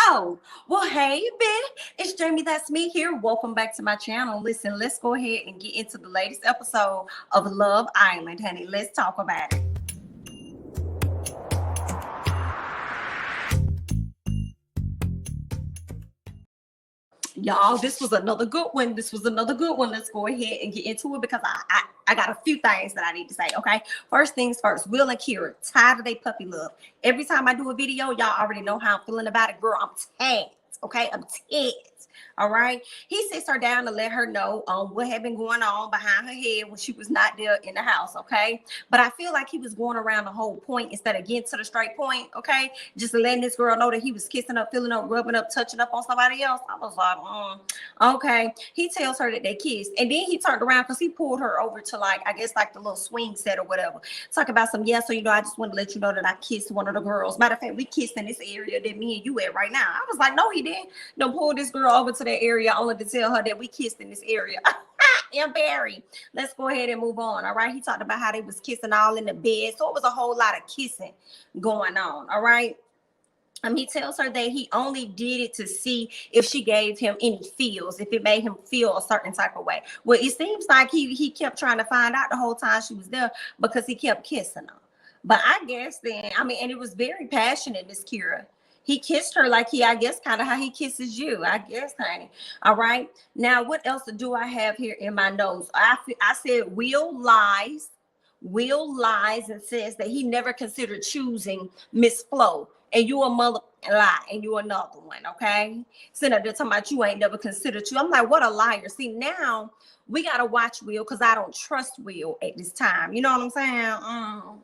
Oh, well, hey, bitch. It's Jamithatsme here. Welcome back to my channel. Listen, let's go ahead and get into the latest episode of Love Island, honey. Let's talk about it. Y'all, this was another good one. Let's go ahead and get into it because I got a few things that I need to say, okay? First things first, Will and Kira, tired of their puppy love. Every time I do a video, y'all already know how I'm feeling about it. Girl, I'm tagged, okay? I'm tagged. All right. He sits her down to let her know what had been going on behind her head when she was not there in the house. Okay. But I feel like he was going around the whole point instead of getting to the straight point. Okay. Just letting this girl know that he was kissing up, feeling up, rubbing up, touching up on somebody else. I was like, okay. He tells her that they kissed. And then he turned around because he pulled her over to I guess the little swing set or whatever. Talk about some, yeah. So, I just want to let you know that I kissed one of the girls. Matter of fact, we kissed in this area that me and you at right now. I was like, no, he didn't. Don't pull this girl over to that area only to tell her that we kissed in this area. And Barry, let's go ahead and move on. All right. He talked about how they was kissing all in the bed. So it was a whole lot of kissing going on. All right. He tells her that he only did it to see if she gave him any feels, if it made him feel a certain type of way. Well, it seems like he kept trying to find out the whole time she was there because he kept kissing her. But I guess then, and it was very passionate, Miss Kira. He kissed her like I guess, kind of how he kisses you, I guess, honey. All right. Now, what else do I have here in my notes? I said Will lies. Will lies and says that he never considered choosing Miss Flo. And you a mother lie, and you another one, okay? Sitting up there talking about you ain't never considered you. I'm like, what a liar. See, now we got to watch Will because I don't trust Will at this time. You know what I'm saying?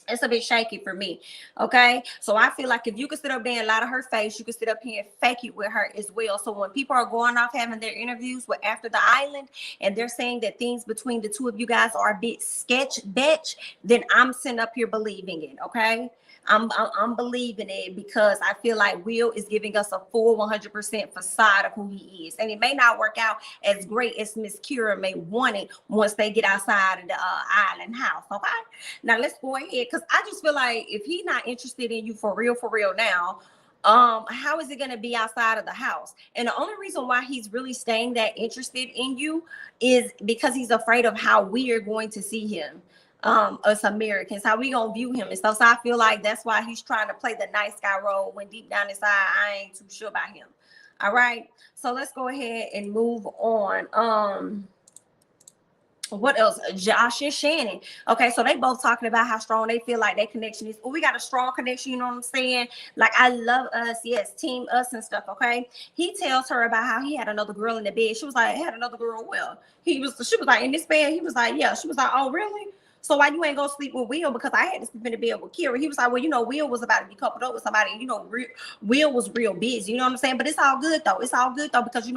It's a bit shaky for me. Okay. So I feel like if you could sit up there and lie to her face, you could sit up here and fake it with her as well. So when people are going off having their interviews with After the Island and they're saying that things between the two of you guys are a bit sketch bitch, then I'm sitting up here believing it. Okay. I'm believing it because I feel like Will is giving us a full 100% facade of who he is. And it may not work out as great as Miss Kira may want it once they get outside of the island house. Okay. Now let's go ahead because I just feel like if he's not interested in you for real now, how is it going to be outside of the house? And the only reason why he's really staying that interested in you is because he's afraid of how we are going to see him. Us Americans, how we gonna view him and stuff. So I feel like that's why he's trying to play the nice guy role when deep down inside I ain't too sure about him. All right, so let's go ahead and move on. What else? Josh and Shannon. Okay, so they both talking about how strong they feel like their connection is. Oh, we got a strong connection, you know what I'm saying? Like, I love us, yes, team us and stuff, okay? He tells her about how he had another girl in the bed. She was like, had another girl, well. She was like, in this bed? He was like, yeah. She was like, oh, really? So why you ain't gonna sleep with Will? Because I had to sleep in the bed with Kira. He was like, well, Will was about to be coupled up with somebody. Will was real busy. You know what I'm saying? But it's all good though. Because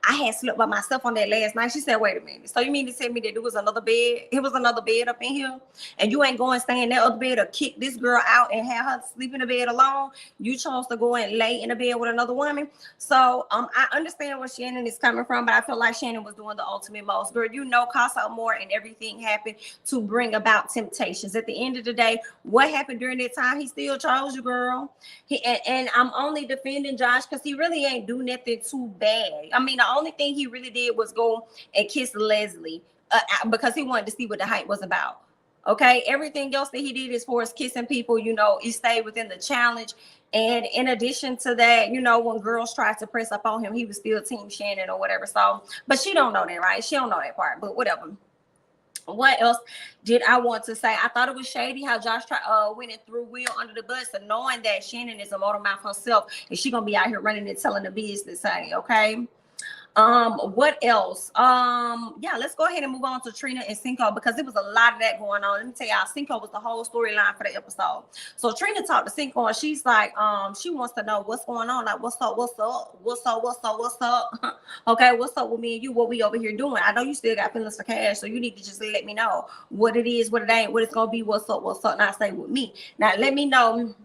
I had slept by myself on that last night. She said, wait a minute. So you mean to tell me that there was another bed? It was another bed up in here, and you ain't going to stay in that other bed or kick this girl out and have her sleep in the bed alone? You chose to go and lay in the bed with another woman. So I understand where Shannon is coming from, but I feel like Shannon was doing the ultimate most. Girl, cost out more and everything happened to bring about temptations. At the end of the day, what happened during that time? He still chose you, girl. And I'm only defending Josh because he really ain't do nothing too bad. The only thing he really did was go and kiss Leslie because he wanted to see what the hype was about. Okay, everything else that he did as far as kissing people, he stayed within the challenge. And in addition to that, when girls tried to press up on him, he was still Team Shannon or whatever. So, but she don't know that, right? She don't know that part, but whatever. What else did I want to say? I thought it was shady how Josh went and threw Will under the bus, and knowing that Shannon is a motor mouth herself, and she gonna be out here running and telling the business, honey. Okay. What else? Yeah, let's go ahead and move on to Trina and Cinco because there was a lot of that going on. Let me tell y'all, Cinco was the whole storyline for the episode. So Trina talked to Cinco and she's like, she wants to know what's going on. Like, what's up? Okay, what's up with me and you? What we over here doing? I know you still got feelings for Cash, so you need to just let me know what it is, what it ain't, what it's gonna be, what's up, not say with me. Now let me know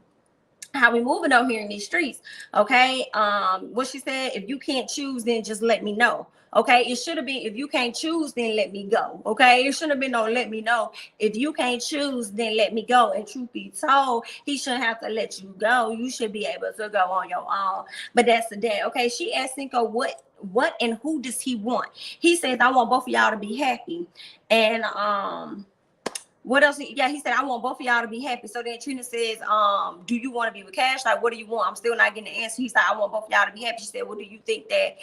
how we moving out here in these streets. Okay. What she said, if you can't choose, then just let me know. Okay, it should have been, if you can't choose, then let me go. Okay, it shouldn't have been no let me know. If you can't choose, then let me go. And truth be told, he shouldn't have to let you go. You should be able to go on your own. But that's the day. Okay, she asked Cinco what and who does he want. He says, I want both of y'all to be happy. And what else? Yeah, he said, I want both of y'all to be happy. So then Trina says, do you want to be with Cash? Like, what do you want? I'm still not getting the answer. He said, I want both of y'all to be happy. She said, well, do you think that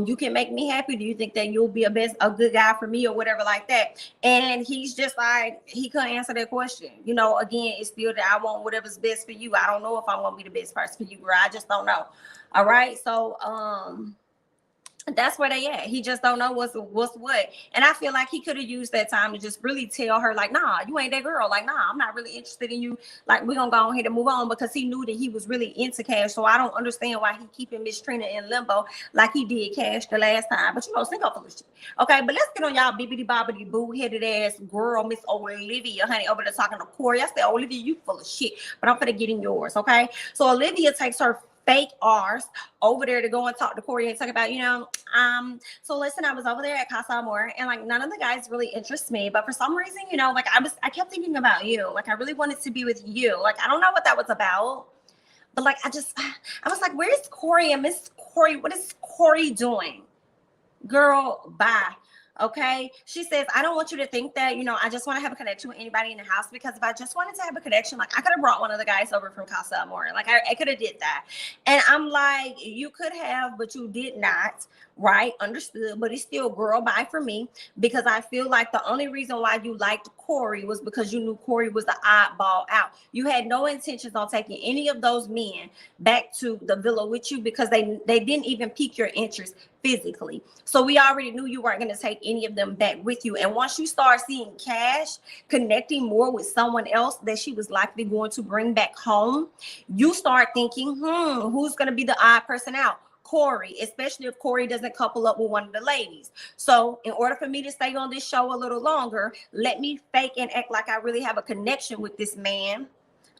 you can make me happy? Do you think that you'll be a good guy for me or whatever like that? And he's just like, he couldn't answer that question. You know, again, it's still that I want whatever's best for you. I don't know if I want to be the best person for you, girl. I just don't know. All right. So that's where they at. He just don't know what's what. And I feel like he could have used that time to just really tell her, like, nah, you ain't that girl. Like, nah, I'm not really interested in you. Like, we're gonna go ahead and move on, because he knew that he was really into Cash. So I don't understand why he keeping Miss Trina in limbo like he did Cash the last time. But you know, Cinco full of shit. Okay, but let's get on y'all bibbity bobbity boo headed ass girl, Miss Olivia, honey, over there talking to Corey. I said, Olivia, you full of shit. But I'm gonna get in yours, okay? So Olivia takes her fake R's over there to go and talk to Corey and talk about, you know, so listen, I was over there at CASHAPP, and like none of the guys really interest me, but for some reason, you know, like I kept thinking about you. Like I really wanted to be with you. Like I don't know what that was about, but like I was like, where's Corey and Miss Corey? What is Corey doing? Girl, bye. Okay. She says, I don't want you to think that, you know, I just want to have a connection with anybody in the house, because if I just wanted to have a connection, like I could have brought one of the guys over from CASHAPP. Like I could have did that. And I'm like, you could have, but you did not. Right. Understood. But it's still girl bye for me, because I feel like the only reason why you liked Corey was because you knew Corey was the oddball out. You had no intentions on taking any of those men back to the villa with you, because they didn't even pique your interest physically. So we already knew you weren't going to take any of them back with you. And once you start seeing Cash connecting more with someone else that she was likely going to bring back home, you start thinking, who's going to be the odd person out? Corey, especially if Corey doesn't couple up with one of the ladies. So in order for me to stay on this show a little longer, let me fake and act like I really have a connection with this man.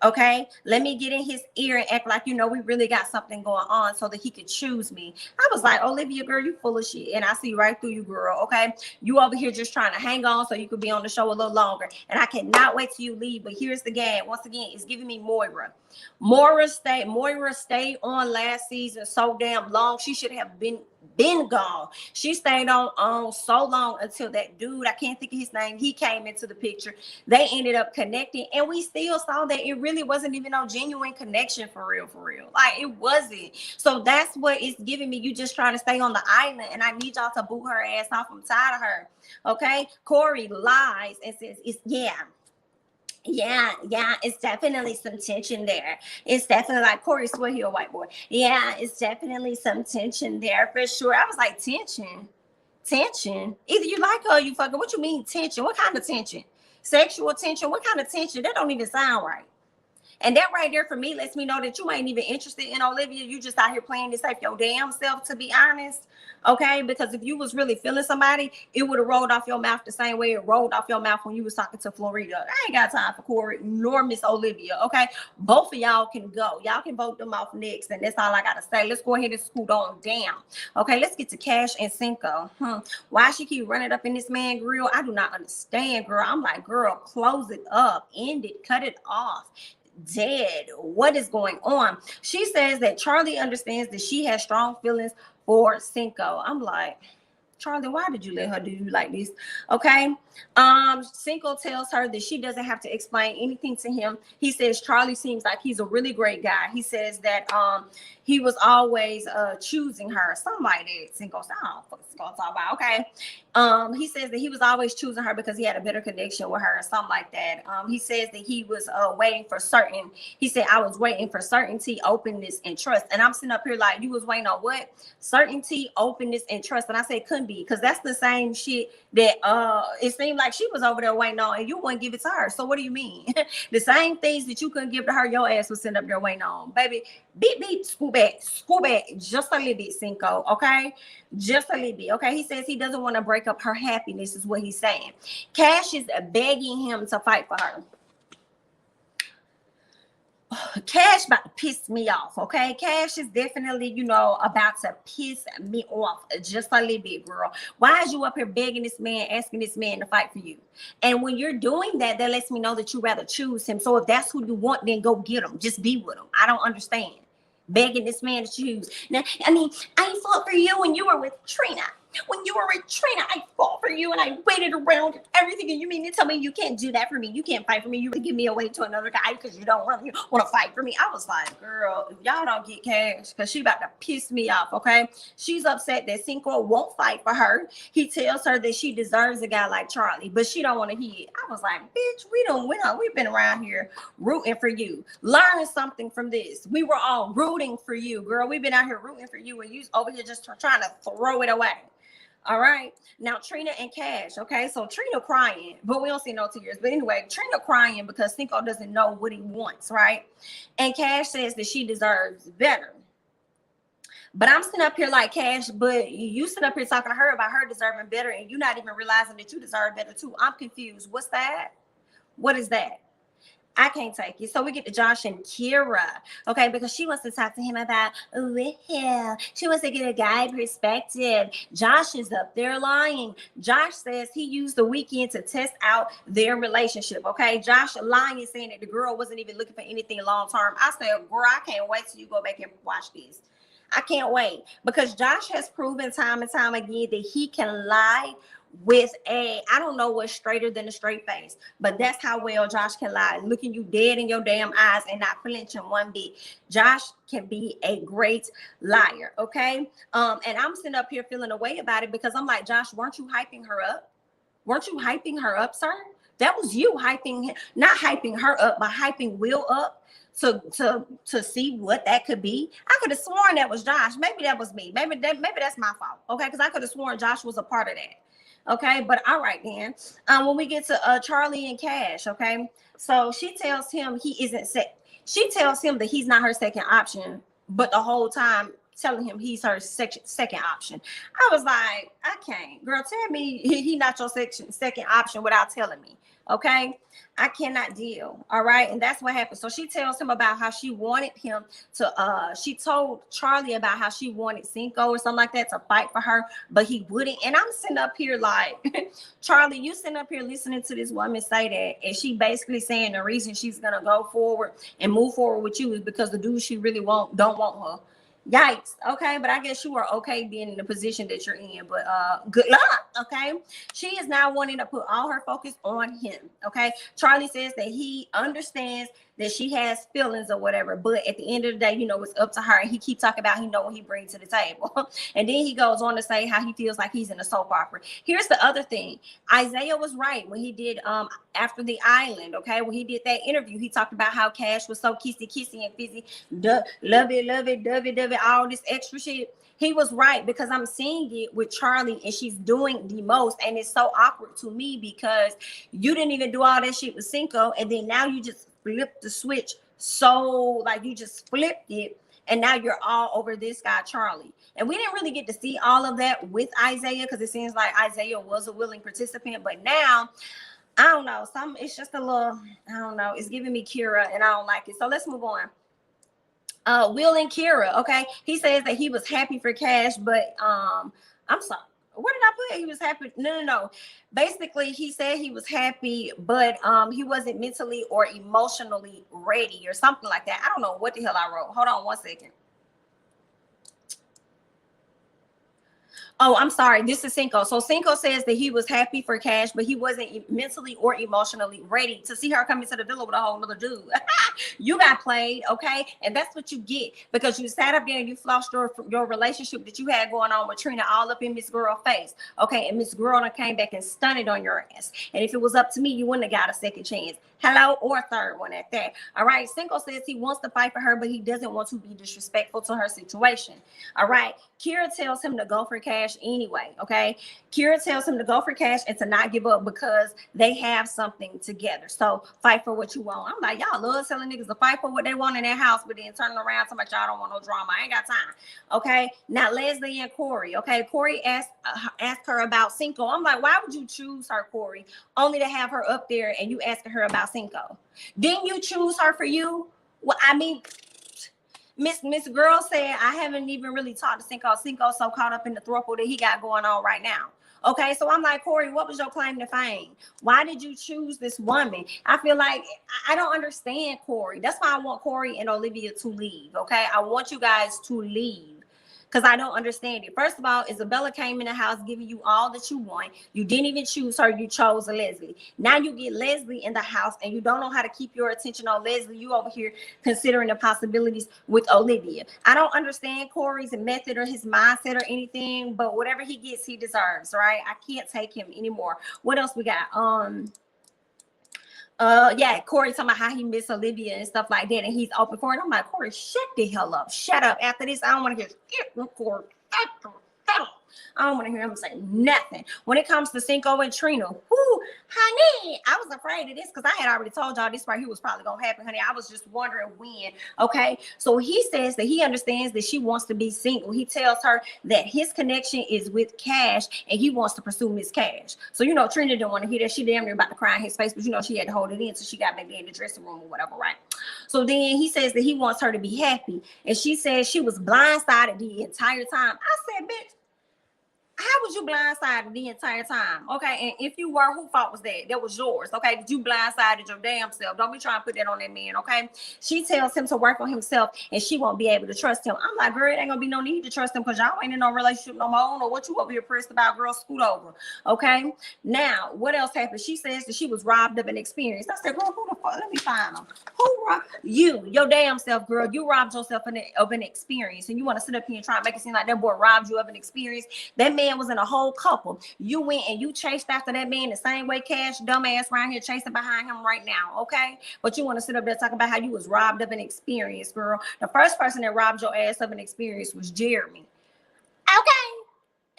Okay, let me get in his ear and act like, you know, we really got something going on, so that he could choose me. I was like, Olivia, girl, you full of shit. And I see right through you, girl. Okay, you over here just trying to hang on so you could be on the show a little longer. And I cannot wait till you leave. But here's the game. Once again, it's giving me Moira. Moira stayed on last season so damn long. She should have been gone. She stayed on so long until that dude, I can't think of his name, he came into the picture. They ended up connecting, and we still saw that it really wasn't even no genuine connection for real. Like it wasn't. So that's what it's giving me. You just trying to stay on the island, and I need y'all to boot her ass off. I'm tired of her. Okay, Corey lies and says it's yeah, it's definitely some tension there. It's definitely like Corey swear he a white boy. Yeah, it's definitely some tension there for sure. I was like, tension. Either you like her or you fucking. What you mean tension? What kind of tension? Sexual tension? What kind of tension? That don't even sound right. And that right there for me lets me know that you ain't even interested in Olivia. You just out here playing this like your damn self, to be honest. Okay, because if you was really feeling somebody, it would have rolled off your mouth the same way it rolled off your mouth when you was talking to Florida. I ain't got time for Corey nor Miss Olivia. Okay, both of y'all can go. Y'all can vote them off next, and that's all I gotta say. Let's go ahead and scoot on down. Okay, let's get to Cash and Cinco. Why she keep running up in this man grill? I do not understand, girl. I'm like, girl, close it up, end it, cut it off. Dead. What is going on? She says that Charlie understands that she has strong feelings for Cinco. I'm like, Charlie, why did you let her do you like this? Okay. Cinco tells her that she doesn't have to explain anything to him. He says Charlie seems like he's a really great guy. He says that he was always choosing her. Something like that. Cinco said, I don't know what it's gonna talk about. Okay. He says that he was always choosing her because he had a better connection with her or something like that. He says that he was waiting for certain. He said, I was waiting for certainty, openness, and trust. And I'm sitting up here like, you was waiting on what? Certainty, openness, and trust. And I said, couldn't be, because that's the same shit that it seemed like she was over there waiting on, and you wouldn't give it to her. So what do you mean? The same things that you couldn't give to her, your ass was sitting up there waiting on. Baby, beep, school back just a little bit, Cinco. Okay, just a little bit. Okay, he says he doesn't want to break up her happiness, is what he's saying. Cash is begging him to fight for her. Cash about to piss me off, okay? Cash is definitely, you know, about to piss me off just a little bit, girl. Why is you up here begging this man, asking this man to fight for you? And when you're doing that, that lets me know that you rather choose him. So if that's who you want, then go get him. Just be with him. I don't understand. Begging this man to choose. Now, I mean, I fought for you when you were with Trina. When you were with Trina, I fought for you and I waited around and everything. And you mean to tell me you can't do that for me? You can't fight for me. You would give me away to another guy because you don't really want to fight for me. I was like, girl, if y'all don't get Cash, because she about to piss me off, okay? She's upset that Cinco won't fight for her. He tells her that she deserves a guy like Charlie, but she don't want to hear it. I was like, bitch, we've been around here rooting for you. Learn something from this. We were all rooting for you, girl. We've been out here rooting for you and you over here just trying to throw it away. All right. Now, Trina and Cash. Okay. So Trina crying, but we don't see no tears. But anyway, Trina crying because Cinco doesn't know what he wants. Right. And Cash says that she deserves better. But I'm sitting up here like, Cash, but you sitting up here talking to her about her deserving better. And you're not even realizing that you deserve better too. I'm confused. What's that? What is that? I can't take it. So we get to Josh and Kira, okay, because she wants to talk to him about hell. She wants to get a guy perspective. Josh is up there lying. Josh says he used the weekend to test out their relationship, okay? Josh lying, saying that the girl wasn't even looking for anything long term. I said, girl, I can't wait till you go back and watch this. I can't wait because Josh has proven time and time again that he can lie with I don't know what's straighter than a straight face, but that's how well Josh can lie, looking you dead in your damn eyes and not flinching one bit. Josh can be a great liar, okay? And I'm sitting up here feeling a way about it because I'm like, Josh, weren't you hyping her up? Weren't you hyping her up, sir? That was you hyping, not hyping her up, but hyping Will up to see what that could be. I could have sworn that was Josh. Maybe that was me. Maybe that's my fault, okay? Because I could have sworn Josh was a part of that. Okay, but all right then. When we get to Charlie and Cash, okay, so she tells him she tells him that he's not her second option, but the whole time telling him he's her second option. I was like, I can't, girl, tell me he not your second option without telling me. Okay, I cannot deal. All right, and that's what happened. So she tells him about how she wanted him to she told Charlie about how she wanted Cinco or something like that to fight for her, but he wouldn't. And I'm sitting up here like, Charlie, you sitting up here listening to this woman say that, and she basically saying the reason she's gonna go forward and move forward with you is because the dude she really don't want her. Yikes. Okay, but I guess you are okay being in the position that you're in, but good luck. Okay, she is now wanting to put all her focus on him. Okay, Charlie says that he understands that she has feelings or whatever, but at the end of the day, you know, it's up to her. And he keeps talking about what he brings to the table. And then he goes on to say how he feels like he's in a soap opera. Here's the other thing. Isaiah was right when he did After the Island, okay? When he did that interview, he talked about how Cash was so kissy and fizzy, love it, dovey, all this extra shit. He was right because I'm seeing it with Charlie and she's doing the most. And it's so awkward to me because you didn't even do all that shit with Cinco. And then now you just flipped the switch. So like you just flipped it. And now you're all over this guy, Charlie. And we didn't really get to see all of that with Isaiah because it seems like Isaiah was a willing participant. But now, I don't know. It's just a little, I don't know. It's giving me Kira and I don't like it. So let's move on. Will and Kira, okay, he says that he was happy for Cash, but I'm sorry, what did I put? He was happy. No. Basically, he said he was happy, but he wasn't mentally or emotionally ready or something like that. I don't know what the hell I wrote. Hold on one second. Oh, I'm sorry. This is Cinco. So Cinco says that he was happy for Cash, but he wasn't mentally or emotionally ready to see her come into the villa with a whole nother dude. You got played, okay? And that's what you get because you sat up there and you flossed your relationship that you had going on with Trina all up in Miss Girl's face, okay? And Miss Girl came back and stunted on your ass. And if it was up to me, you wouldn't have got a second chance. Hello, or a third one at that. All right. Cinco says he wants to fight for her, but he doesn't want to be disrespectful to her situation. All right. Kira tells him to go for Cash anyway. Okay. Kira tells him to go for Cash and to not give up because they have something together. So fight for what you want. I'm like, y'all love telling niggas to fight for what they want in their house, but then turning around so much y'all don't want no drama. I ain't got time. Okay. Now Leslie and Corey. Okay. Corey asked her about Cinco. I'm like, why would you choose her, Corey, only to have her up there and you asking her about Cinco? Didn't you choose her for you? Well, I mean, Miss Girl said I haven't even really talked to Cinco. Cinco's so caught up in the throuple that he got going on right now. Okay, so I'm like, Corey, what was your claim to fame? Why did you choose this woman? I feel like I don't understand Corey. That's why I want Corey and Olivia to leave. Okay, I want you guys to leave. Because I don't understand it. First of all, Isabella came in the house giving you all that you want. You didn't even choose her. You chose a Leslie. Now you get Leslie in the house and you don't know how to keep your attention on Leslie. You over here considering the possibilities with Olivia. I don't understand Corey's method or his mindset or anything, but whatever he gets, he deserves, right? I can't take him anymore. What else we got? Yeah, Corey talking about how he missed Olivia and stuff like that, and he's open for it. I'm like, Corey, shut the hell up. Shut up. After this, I don't want to hear Corey. I don't want to hear him say nothing. When it comes to Cinco and Trina, honey, I was afraid of this because I had already told y'all this right here was probably going to happen, honey. I was just wondering when, okay? So he says that he understands that she wants to be single. He tells her that his connection is with Cash and he wants to pursue Miss Cash. So, you know, Trina didn't want to hear that. She damn near about to cry in his face, but, you know, she had to hold it in until she got back in the dressing room or whatever, right? So then he says that he wants her to be happy. And she says she was blindsided the entire time. I said, bitch, how was you blindsided the entire time? Okay, and if you were, who fault was that? That was yours. Okay, did you blindsided your damn self? Don't be trying to put that on that man. Okay, she tells him to work on himself, and she won't be able to trust him. I'm like, girl, it ain't gonna be no need to trust him because y'all ain't in no relationship no more. I don't know what you over here pressed about, girl. Scoot over. Okay, now what else happened? She says that she was robbed of an experience. I said, girl, who the fuck? Let me find him. Who robbed you? Your damn self, girl. You robbed yourself of an experience, and you want to sit up here and try and make it seem like that boy robbed you of an experience. That man was in a whole couple. You went and you chased after that man the same way Cash dumbass around here chasing behind him right now, okay? But you want to sit up there talking about how you was robbed of an experience, girl. The first person that robbed your ass of an experience was Jeremy. Okay.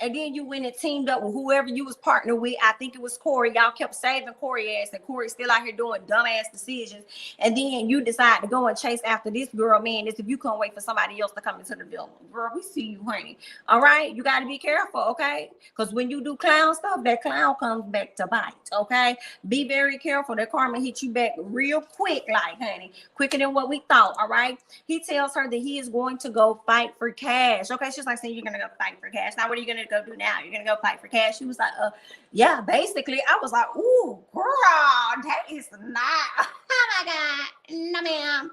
And then you went and teamed up with whoever you was partnered with. I think it was Corey. Y'all kept saving Corey ass, and Corey's still out here doing dumbass decisions. And then you decide to go and chase after this girl, man. As if you couldn't wait for somebody else to come into the building. Girl, we see you, honey. All right? You got to be careful, okay? Because when you do clown stuff, that clown comes back to bite, okay? Be very careful. That karma hits you back real quick, like, honey. Quicker than what we thought, all right? He tells her that he is going to go fight for Cash. Okay, she's like saying, you're going to go fight for Cash. Now, what are you going to go do now? You're gonna go fight for Cash? She was like, yeah, basically. I was like, ooh, girl, that is not. Oh my God, no, ma'am.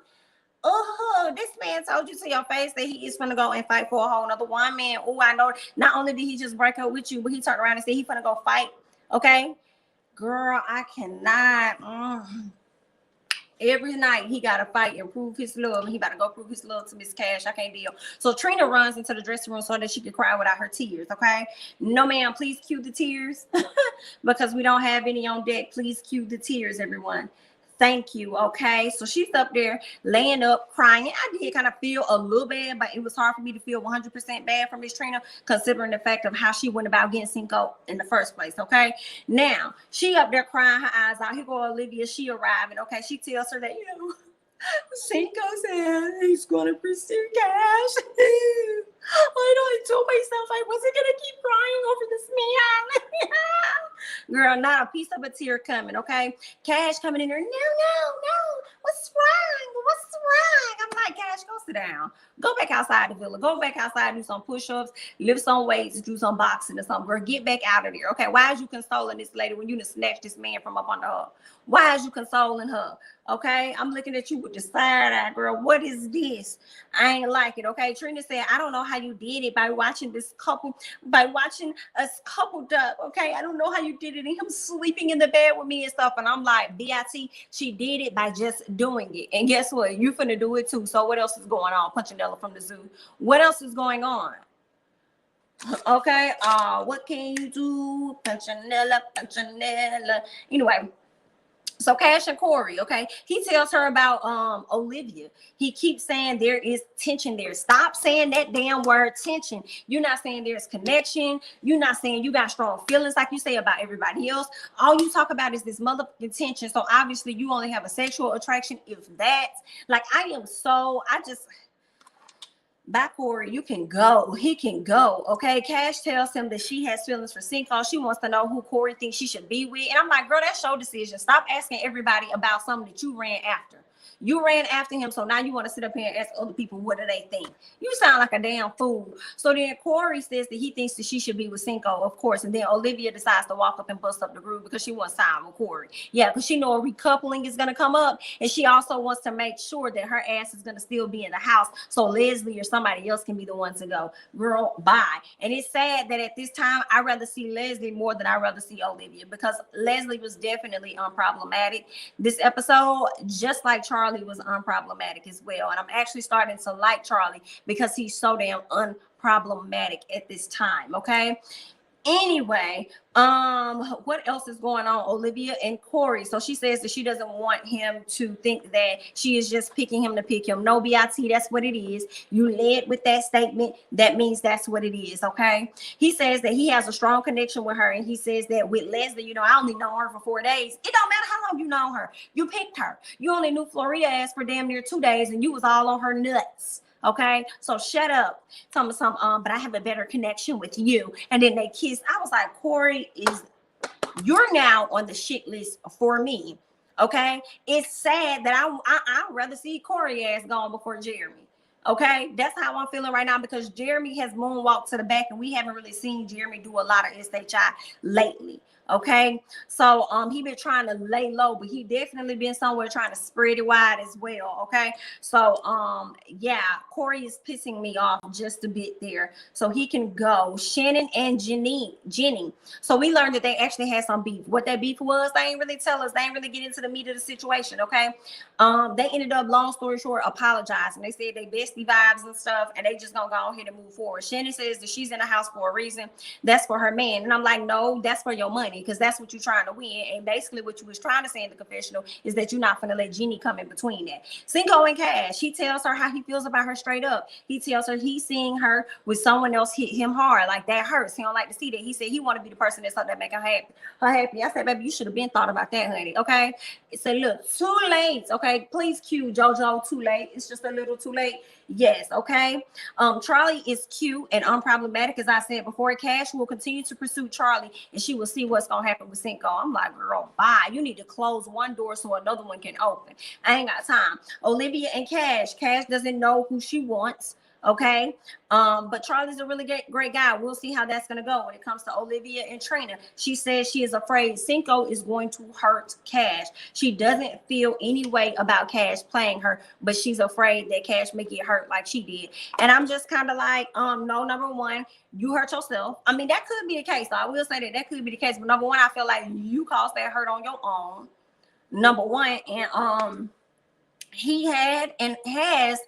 Oh, this man told you to your face that he is gonna go and fight for a whole nother woman. Oh, I know. Not only did he just break up with you, but he turned around and said he's gonna go fight. Okay, girl, I cannot. Every night he got to fight and prove his love. And he about to go prove his love to Miss Cash. I can't deal. So Trina runs into the dressing room so that she could cry without her tears. Okay. No, ma'am. Please cue the tears because we don't have any on deck. Please cue the tears, everyone. Thank you. Okay. So she's up there laying up, crying. I did kind of feel a little bad, but it was hard for me to feel 100% bad for Miss Trina, considering the fact of how she went about getting Cinco in the first place. Okay. Now she up there crying her eyes out. Here go Olivia. She arriving. Okay. She tells her that, you know, Cinco said he's going to pursue Cash. I know I told myself I wasn't going to keep crying over this man. Girl, not a piece of a tear coming, okay? Cash coming in there. No. What's wrong? I'm like, Cash, go sit down. Go back outside the villa. Go back outside, do some push-ups, lift some weights, do some boxing or something. Girl, get back out of there, okay? Why is you consoling this lady when you done snatched this man from up under her? Why is you consoling her? Okay, I'm looking at you with the side eye, girl. What is this? I ain't like it. Okay, Trina said, I don't know how you did it by watching us coupled up. Okay, I don't know how you did it. And him sleeping in the bed with me and stuff. And I'm like, BIT, she did it by just doing it. And guess what? You finna do it too. So what else is going on? Punchinella from the zoo. What else is going on? Okay, what can you do? Punchinella. Anyway. So Cash and Corey, okay, he tells her about Olivia. He keeps saying there is tension there. Stop saying that damn word tension. You're not saying there's connection. You're not saying you got strong feelings like you say about everybody else. All you talk about is this motherfucking tension. So obviously you only have a sexual attraction. If that, like, Bye, Corey. You can go. He can go. Okay. Cash tells him that she has feelings for Cinco. She wants to know who Corey thinks she should be with. And I'm like, girl, that's your decision. Stop asking everybody about something that you ran after. You ran after him, so now you want to sit up here and ask other people what do they think. You sound like a damn fool. So then Corey says that he thinks that she should be with Cinco, of course, and then Olivia decides to walk up and bust up the groove because she wants to sign with Corey. Yeah, because she know a recoupling is going to come up, and she also wants to make sure that her ass is going to still be in the house so Leslie or somebody else can be the one to go. Girl, bye. And it's sad that at this time I'd rather see Leslie more than I'd rather see Olivia, because Leslie was definitely unproblematic this episode, just like Charlie was unproblematic as well. And I'm actually starting to like Charlie because he's so damn unproblematic at this time. Okay. Anyway, what else is going on? Olivia and Corey. So she says that she doesn't want him to think that she is just picking him to pick him. No, BIT, that's what it is. You led with that statement. That means that's what it is, okay? He says that he has a strong connection with her, and he says that with Leslie, you know, I only know her for 4 days. It don't matter how long you know her. You picked her. You only knew Florida ass for damn near 2 days, and you was all on her nuts. Okay, so shut up. Tell me some, but I have a better connection with you. And then they kissed. I was like, Corey, you're now on the shit list for me. Okay, it's sad that I'd rather see Corey ass gone before Jeremy. Okay, that's how I'm feeling right now, because Jeremy has moonwalked to the back, and we haven't really seen Jeremy do a lot of SHI lately. Okay, so he been trying to lay low, but he definitely been somewhere trying to spread it wide as well. Okay, so yeah, Corey is pissing me off just a bit there, so he can go. Shannon and Jenny. So we learned that they actually had some beef. What that beef was, they ain't really tell us. They ain't really get into the meat of the situation. Okay, they ended up, long story short, apologizing. They said they bestie vibes and stuff, and they just gonna go ahead and move forward. Shannon says that she's in the house for a reason. That's for her man, and I'm like, no, that's for your money, because that's what you're trying to win. And basically what you was trying to say in the confessional is that you're not going to let Jeannie come in between that. Cinco and Cash, he tells her how he feels about her straight up. He tells her he's seeing her with someone else hit him hard. Like, that hurts. He don't like to see that. He said he want to be the person that's that make her happy. I said, baby, you should have been thought about that, honey. Okay. It said, look, too late. Okay. Please cue JoJo, too late. It's just a little too late. Yes. Okay. Charlie is cute and unproblematic, as I said before. Cash will continue to pursue Charlie, and she will see what's gonna happen with Cinco. I'm like, girl, bye. You need to close one door so another one can open. I ain't got time. Olivia and Cash. Cash doesn't know who she wants. Okay, but Charlie's a really great guy. We'll see how that's gonna go when it comes to Olivia and Trina. She says she is afraid Cinco is going to hurt Cash. She doesn't feel any way about Cash playing her, but she's afraid that Cash may get hurt like she did. And I'm just kind of like, no, number one, you hurt yourself. I mean, that could be the case. So I will say that could be the case. But number one, I feel like you caused that hurt on your own. Number one, and he had and has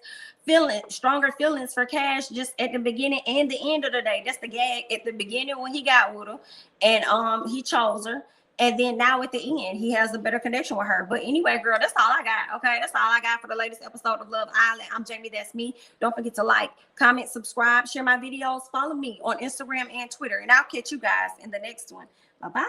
stronger feelings for Cash just at the beginning and the end of the day. That's the gag. At the beginning when he got with her, and he chose her, and then now at the end he has a better connection with her. But anyway, girl, that's all I got. Okay, that's all I got for the latest episode of Love Island. I'm Jamie, that's me. Don't forget to like, comment, subscribe, share my videos, follow me on Instagram and Twitter, and I'll catch you guys in the next one. Bye bye.